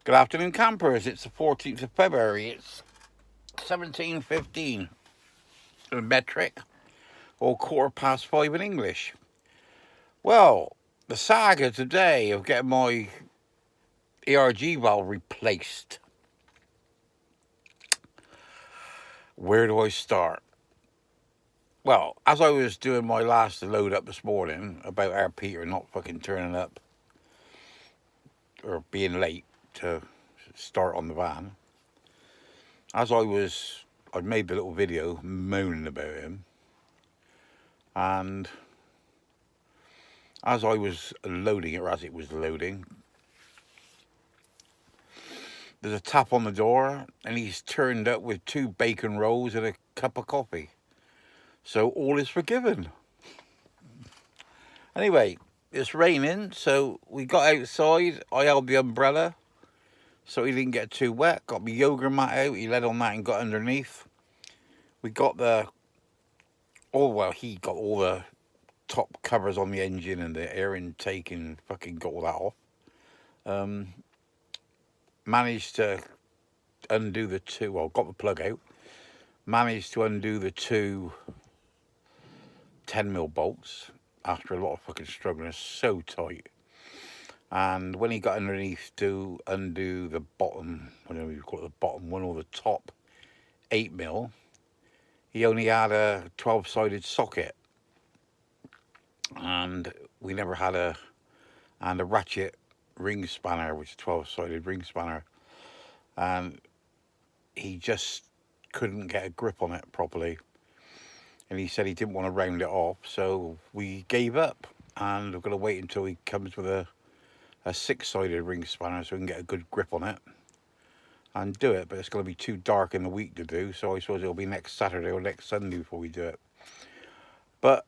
Good afternoon, campers. It's the 14th of February. It's 17:15 in metric, or 5:15 in English. Well, the saga today of getting my ERG valve replaced. Where do I start? Well, as I was doing my last load up this morning about our Peter not fucking turning up or being late to start on the van, I'd made the little video moaning about him, and as I was loading it, or as it was loading, there's a tap on the door, and he's turned up with 2 bacon rolls and a cup of coffee. So all is forgiven. Anyway, it's raining, so we got outside. I held the umbrella so he didn't get too wet. Got my yoga mat out. He led on that and got underneath. We got he got all the top covers on the engine and the air intake and fucking got all that off. Managed to undo the two, got the plug out. Managed to undo the 2 10mm bolts after a lot of fucking struggling. It's so tight. And when he got underneath to undo the bottom, I don't know if you call it the bottom one or the top 8mm, he only had a 12-sided socket. And we never had a ratchet ring spanner, which is a 12-sided ring spanner. And he just couldn't get a grip on it properly. And he said he didn't want to round it off, so we gave up. And we're going to wait until he comes with a 6-sided ring spanner so we can get a good grip on it and do it. But it's going to be too dark in the week to do, so I suppose it'll be next Saturday or next Sunday before we do it. But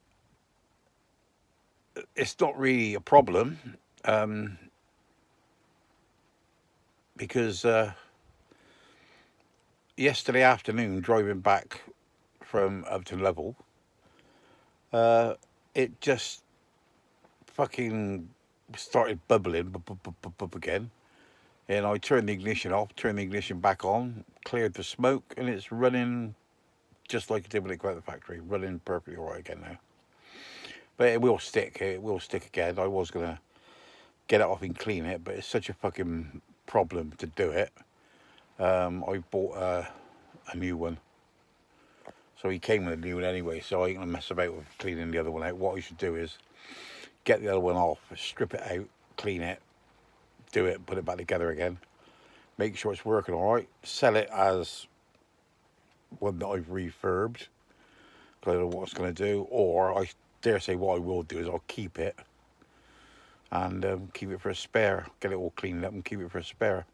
it's not really a problem, because yesterday afternoon, driving back from Upton Level, it just fucking started bubbling again. And I turned the ignition off, turned the ignition back on, cleared the smoke, and it's running just like it did when it got out of the factory, running perfectly all right again now. But it will stick again. I was going to get it off and clean it, but it's such a fucking problem to do it. I bought a new one. So he came with a new one anyway, so I ain't going to mess about with cleaning the other one out. What I should do is get the other one off, strip it out, clean it, do it, put it back together again, make sure it's working all right, sell it as one that I've refurbed, because I don't know what it's going to do. Or I dare say what I will do is I'll keep it and keep it for a spare, get it all cleaned up and keep it for a spare.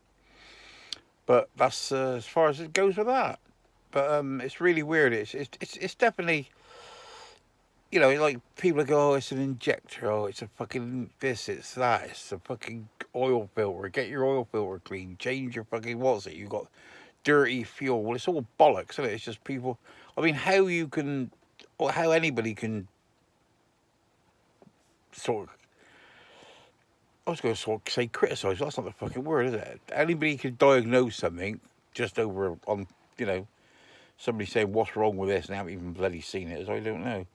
But that's as far as it goes with that. But it's really weird. It's definitely, like people go, oh, it's an injector, oh, it's a fucking this, it's that, it's a fucking oil filter. Get your oil filter clean, change your fucking, what's it? You got dirty fuel. Well, it's all bollocks, isn't it? It's just people. I mean, how anybody can sort of, I was going to sort of say criticise. That's not the fucking word, is it? Anybody can diagnose something just over on, somebody saying what's wrong with this and haven't even bloody seen it, as I don't know.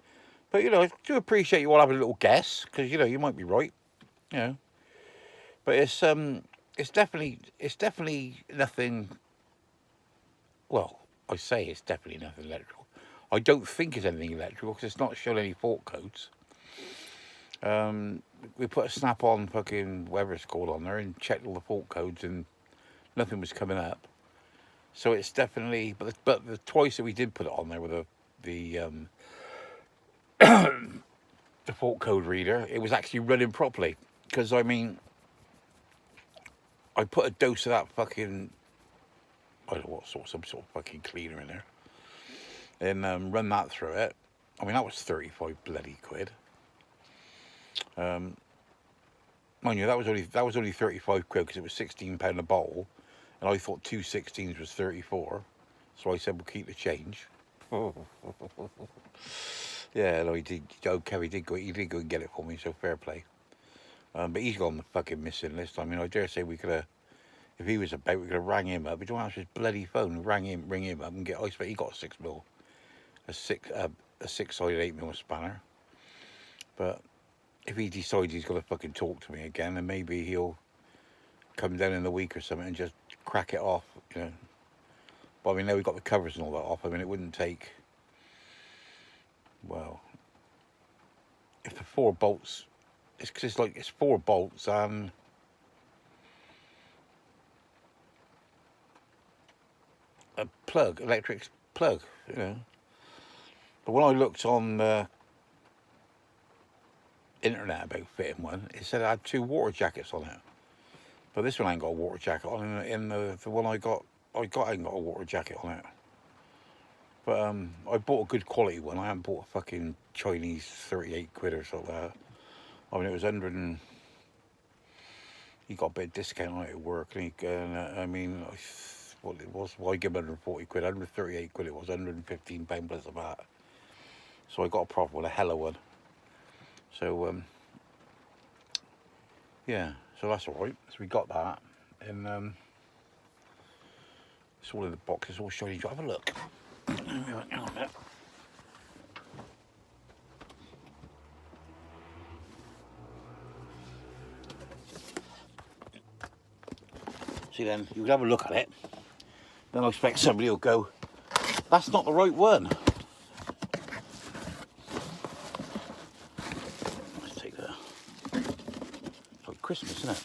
But I do appreciate you all having a little guess, because you might be right, But it's definitely nothing. Well, I say it's definitely nothing electrical. I don't think it's anything electrical because it's not showing any fault codes. We put a snap-on fucking whatever it's called on there and checked all the fault codes and nothing was coming up. So it's definitely, but the twice that we did put it on there with the fault code reader, it was actually running properly. Because I mean, I put a dose of that fucking, I don't know what sort, some sort of fucking cleaner in there, and run that through it. I mean, that was 35 bloody quid. Mind you, that was only 35 quid because it was £16 a bottle, and I thought 2 16s was 34, so I said we'll keep the change. Yeah, no, he did. Oh, Kevin did go and get it for me, so fair play. But he's gone the fucking missing list. I mean, I dare say if if he was about, we could have rang him up. He don't answer his bloody phone. Ring him up and get. I expect he got a 6mm, a 6-sided 8mm spanner. But if he decides he's got to fucking talk to me again, then maybe he'll come down in the week or something and just crack it off, you know. But I mean, now we got the covers and all that off. I mean, it wouldn't take. Well, if the 4 bolts, it's 4 bolts and a plug, electric plug, you know. But when I looked on the internet about fitting one, it said it had 2 water jackets on it. But this one ain't got a water jacket on. In the one I got ain't got a water jacket on it. But I bought a good quality one. I haven't bought a fucking Chinese 38 quid or something like that. I mean, it was 100 and he got a bit of discount on it at work. And I mean, what it was, well, I give him 140 quid, 138 quid it was, £115 plus of that. So I got a proper one, a hella one. So, yeah, so that's all right. So we got that. And it's all in the box, it's all shiny. Have a look. Hang on a minute. See, then you can have a look at it. Then I expect somebody will go, that's not the right one. Let's take that. It's like Christmas, isn't it?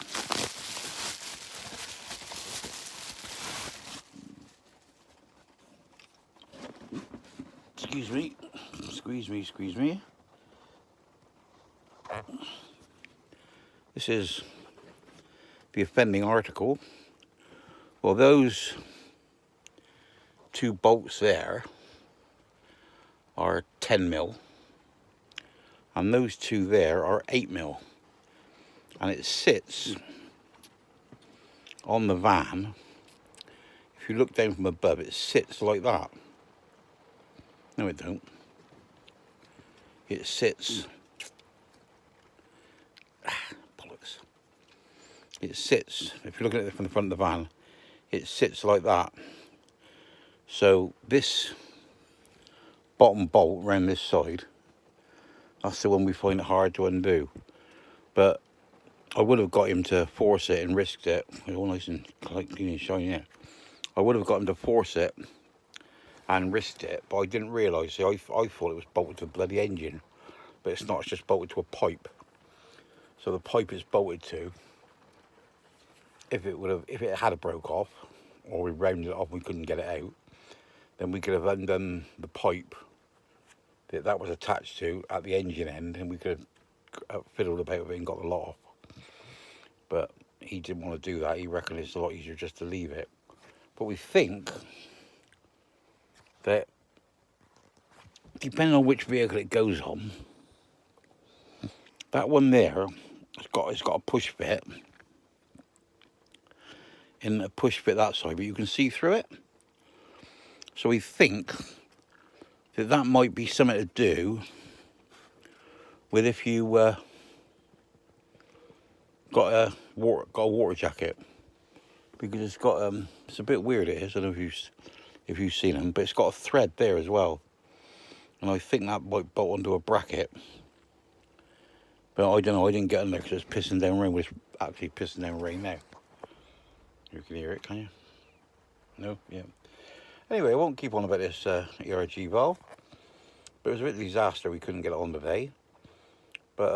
Excuse me. Squeeze me. This is the offending article. Well, those 2 bolts there are 10mm, and those 2 there are 8mm, and it sits on the van. If you look down from above, it sits like that. No, it don't. It sits. Bollocks. It sits. If you're looking at it from the front of the van, it sits like that. So this bottom bolt around this side, that's the one we find it hard to undo. But I would have got him to force it and risked it. It's all nice and clean and shiny now. I would have got him to force it and risked it, but I didn't realise. See, I thought it was bolted to the bloody engine, but it's not. It's just bolted to a pipe. So the pipe is bolted to. If it had broke off, or we rounded it off, and we couldn't get it out, then we could have undone the pipe that was attached to at the engine end, and we could have fiddled about with it and got the lot off. But he didn't want to do that. He reckoned it's a lot easier just to leave it. But we think that depending on which vehicle it goes on, that one there, it's got a push fit, and a push fit that side, but you can see through it. So we think that might be something to do with if you got a water jacket, because it's got it's a bit weird. It is. I don't know if you've seen them, but it's got a thread there as well, and I think that might bolt onto a bracket. But I don't know. I didn't get in there because it's pissing down rain. It's actually pissing down rain now. You can hear it, can you? No, yeah. Anyway, I won't keep on about this ERG valve. But it was a bit of a disaster. We couldn't get it on today. But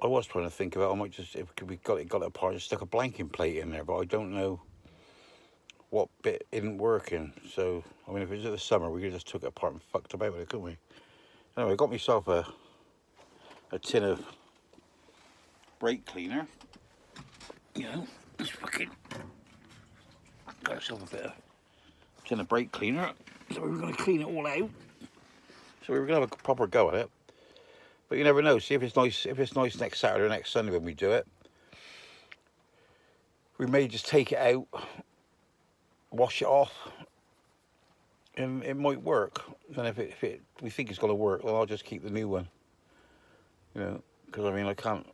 I was trying to think about, I might just, if we got it apart, just stuck a blanking plate in there, but I don't know what bit isn't working. So, I mean, if it was in the summer, we could have just took it apart and fucked about with it, couldn't we? Anyway, I got myself a tin of brake cleaner. You know, just fucking got myself a bit of tin of brake cleaner. So we were going to clean it all out. So we were going to have a proper go at it. But you never know. See if it's nice. If it's nice next Saturday or next Sunday when we do it, we may just take it out, wash it off, and it might work. And if we think it's going to work, then I'll just keep the new one. You know, because I mean I can't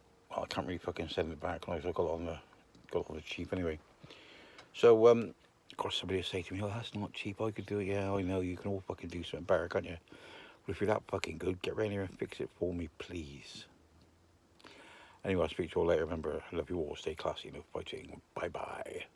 really fucking send it back. Like I got thought it was cheap anyway. So, of course, somebody will say to me, "Oh, that's not cheap. I could do it." Yeah, I know. You can all fucking do something better, can't you? But if you're that fucking good, get round here and fix it for me, please. Anyway, I'll speak to you all later. Remember, I love you all. Stay classy. No fighting. Bye bye.